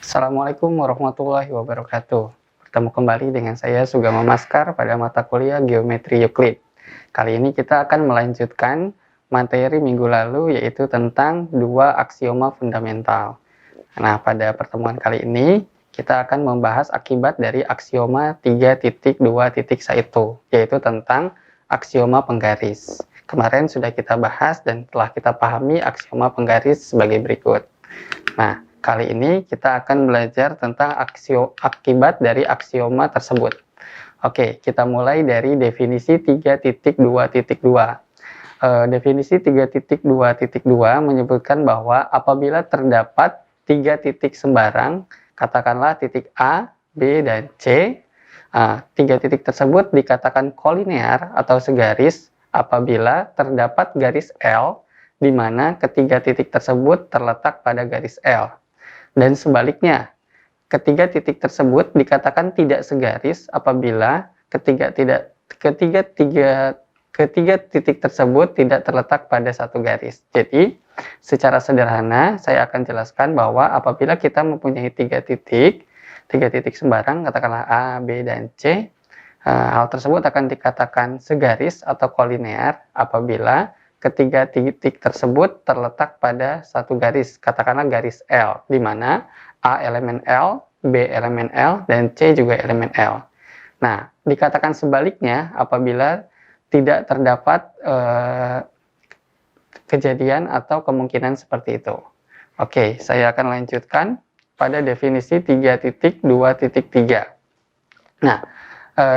Assalamualaikum warahmatullahi wabarakatuh. Bertemu kembali dengan saya Sugama Maskar pada mata kuliah Geometri Euclid. Kali ini kita akan melanjutkan materi minggu lalu, yaitu tentang dua aksioma fundamental. Nah, pada pertemuan kali ini kita akan membahas akibat dari aksioma 3.2.1, yaitu tentang aksioma penggaris. Kemarin sudah kita bahas dan telah kita pahami aksioma penggaris sebagai berikut. Nah, kali ini kita akan belajar tentang akibat dari aksioma tersebut. Oke, kita mulai dari definisi 3.2.2. Definisi 3.2.2 menyebutkan bahwa apabila terdapat 3 titik sembarang, katakanlah titik A, B, dan C, 3 titik tersebut dikatakan kolinear atau segaris apabila terdapat garis L, di mana ketiga titik tersebut terletak pada garis L. Dan sebaliknya, ketiga titik tersebut dikatakan tidak segaris apabila ketiga titik tersebut tidak terletak pada satu garis. Jadi, secara sederhana saya akan jelaskan bahwa apabila kita mempunyai tiga titik sembarang, katakanlah A, B, dan C, hal tersebut akan dikatakan segaris atau kolinear apabila ketiga titik tersebut terletak pada satu garis, katakanlah garis L, di mana A elemen L, B elemen L, dan C juga elemen L. Nah, dikatakan sebaliknya apabila tidak terdapat kejadian atau kemungkinan seperti itu. Oke, saya akan lanjutkan pada definisi 3.2.3. Nah,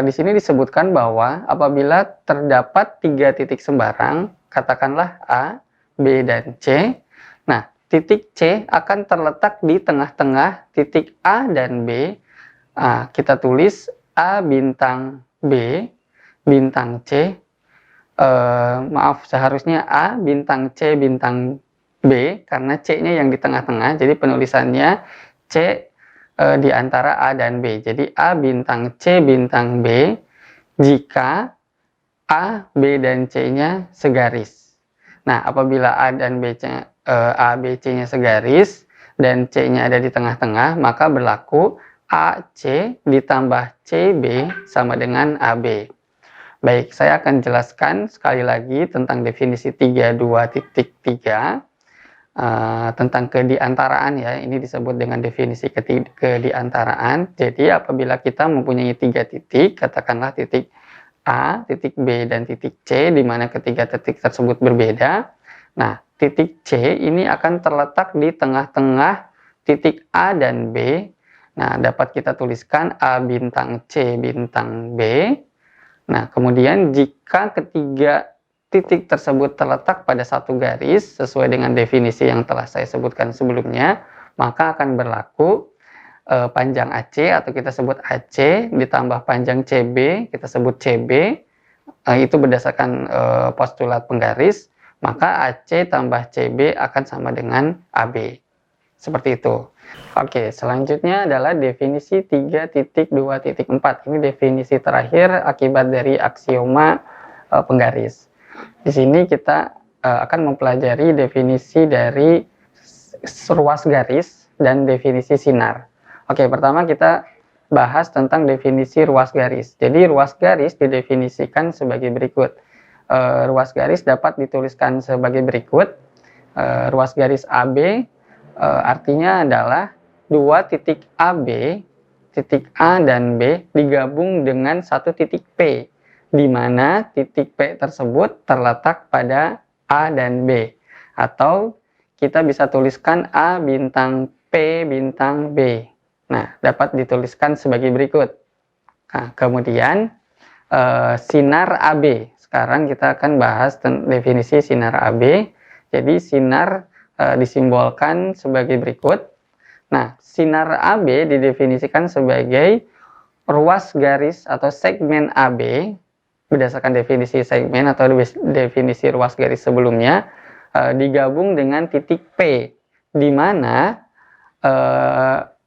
di sini disebutkan bahwa apabila terdapat 3 titik sembarang, katakanlah A, B, dan C. Nah, titik C akan terletak di tengah-tengah titik A dan B. Kita tulis A bintang B, bintang C. Seharusnya A bintang C bintang B, karena C-nya yang di tengah-tengah. Jadi penulisannya C di antara A dan B. Jadi A bintang C bintang B jika A, B, dan C-nya segaris. Nah, apabila A dan B-nya A, B, C-nya segaris dan C-nya ada di tengah-tengah, maka berlaku AC ditambah CB sama dengan AB. Baik, saya akan jelaskan sekali lagi tentang definisi 3.2.3 tentang kediantaraan ya. Ini disebut dengan definisi kediantaraan. Jadi apabila kita mempunyai 3 titik, katakanlah titik A, titik B, dan titik C, di mana ketiga titik tersebut berbeda. Nah, titik C ini akan terletak di tengah-tengah titik A dan B. Nah, dapat kita tuliskan A bintang C bintang B. Nah, kemudian jika ketiga titik tersebut terletak pada satu garis, sesuai dengan definisi yang telah saya sebutkan sebelumnya, maka akan berlaku panjang AC atau kita sebut AC ditambah panjang CB, kita sebut CB, itu berdasarkan postulat penggaris, maka AC tambah CB akan sama dengan AB. Seperti itu. Oke, selanjutnya adalah definisi 3.2.4. Ini definisi terakhir akibat dari aksioma penggaris. Di sini kita akan mempelajari definisi dari ruas garis dan definisi sinar. Oke, pertama kita bahas tentang definisi ruas garis. Jadi ruas garis didefinisikan sebagai berikut. Ruas garis dapat dituliskan sebagai berikut. Ruas garis AB artinya adalah dua titik AB, titik A dan B digabung dengan satu titik P, di mana titik P tersebut terletak pada A dan B. Atau kita bisa tuliskan A bintang P bintang B. Nah, dapat dituliskan sebagai berikut. Nah, kemudian sinar AB. Sekarang kita akan bahas definisi sinar AB. Jadi sinar disimbolkan sebagai berikut. Nah, sinar AB didefinisikan sebagai ruas garis atau segmen AB berdasarkan definisi segmen atau definisi ruas garis sebelumnya digabung dengan titik P, di mana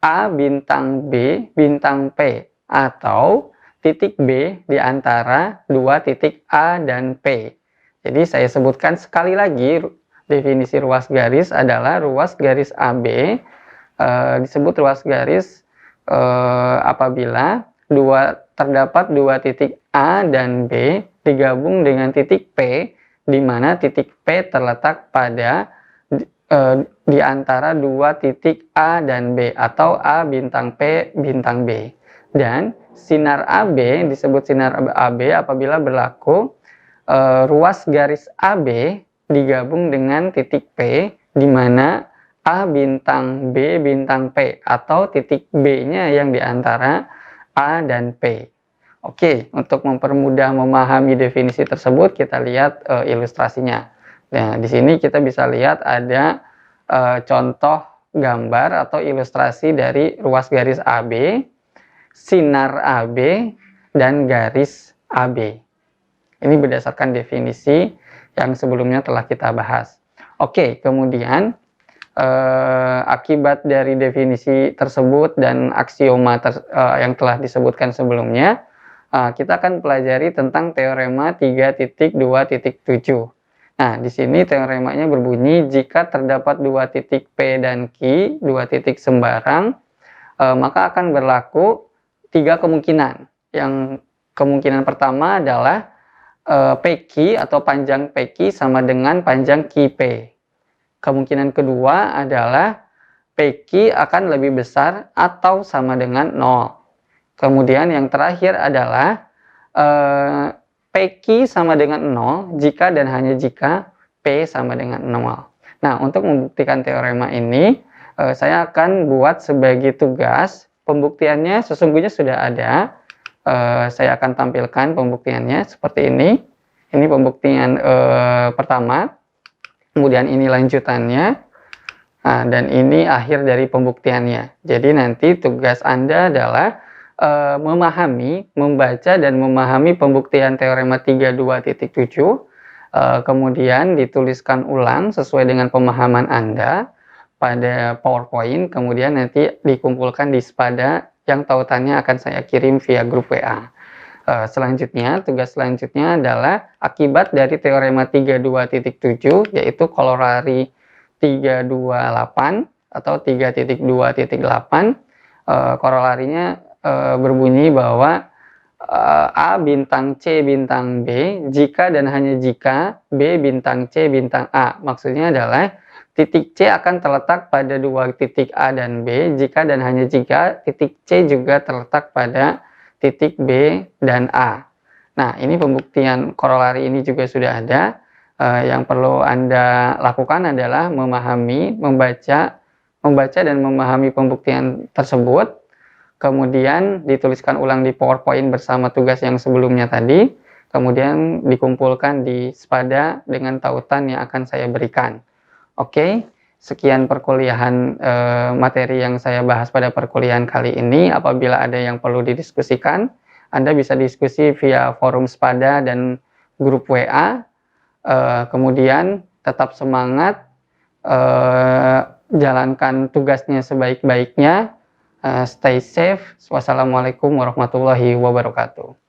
A bintang B bintang P atau titik B di antara dua titik A dan P. Jadi saya sebutkan sekali lagi, definisi ruas garis adalah ruas garis AB disebut ruas garis apabila terdapat dua titik A dan B digabung dengan titik P, di mana titik P terletak pada di antara dua titik A dan B, atau A bintang P bintang B. Dan sinar AB disebut sinar AB apabila berlaku ruas garis AB digabung dengan titik P, di mana A bintang B bintang P, atau titik B-nya yang di antara A dan P. Oke, untuk mempermudah memahami definisi tersebut, kita lihat ilustrasinya. Nah, di sini kita bisa lihat ada contoh gambar atau ilustrasi dari ruas garis AB, sinar AB, dan garis AB. Ini berdasarkan definisi yang sebelumnya telah kita bahas. Oke, kemudian akibat dari definisi tersebut dan aksioma yang telah disebutkan sebelumnya, kita akan pelajari tentang teorema 3.2.7. Nah, di sini teoremanya berbunyi, jika terdapat dua titik P dan Q, dua titik sembarang, maka akan berlaku tiga kemungkinan. Yang kemungkinan pertama adalah PQ atau panjang PQ sama dengan panjang QP. Kemungkinan kedua adalah PQ akan lebih besar atau sama dengan 0. Kemudian yang terakhir adalah PQ sama dengan 0 jika dan hanya jika P sama dengan 0. Nah, untuk membuktikan teorema ini, saya akan buat sebagai tugas. Pembuktiannya sesungguhnya sudah ada. Saya akan tampilkan pembuktiannya seperti ini. Ini pembuktian pertama. Kemudian ini lanjutannya, dan ini akhir dari pembuktiannya. Jadi nanti tugas Anda adalah membaca dan memahami pembuktian teorema 3.2.7, kemudian dituliskan ulang sesuai dengan pemahaman Anda pada PowerPoint, kemudian nanti dikumpulkan di Spada yang tautannya akan saya kirim via grup WA. Selanjutnya, tugas selanjutnya adalah akibat dari teorema 3.2.7, yaitu Corollary 328 atau 3.2.8. Korolarinya berbunyi bahwa A bintang C bintang B jika dan hanya jika B bintang C bintang A. Maksudnya adalah titik C akan terletak pada dua titik A dan B jika dan hanya jika titik C juga terletak pada titik B dan A. Nah, ini pembuktian korolari ini juga sudah ada. Yang perlu Anda lakukan adalah membaca dan memahami pembuktian tersebut, kemudian dituliskan ulang di PowerPoint bersama tugas yang sebelumnya tadi, kemudian dikumpulkan di Spada dengan tautan yang akan saya berikan. Oke. Sekian perkuliahan materi yang saya bahas pada perkuliahan kali ini. Apabila ada yang perlu didiskusikan, Anda bisa diskusi via forum Spada dan grup WA. Kemudian tetap semangat, jalankan tugasnya sebaik-baiknya, stay safe. Wassalamualaikum warahmatullahi wabarakatuh.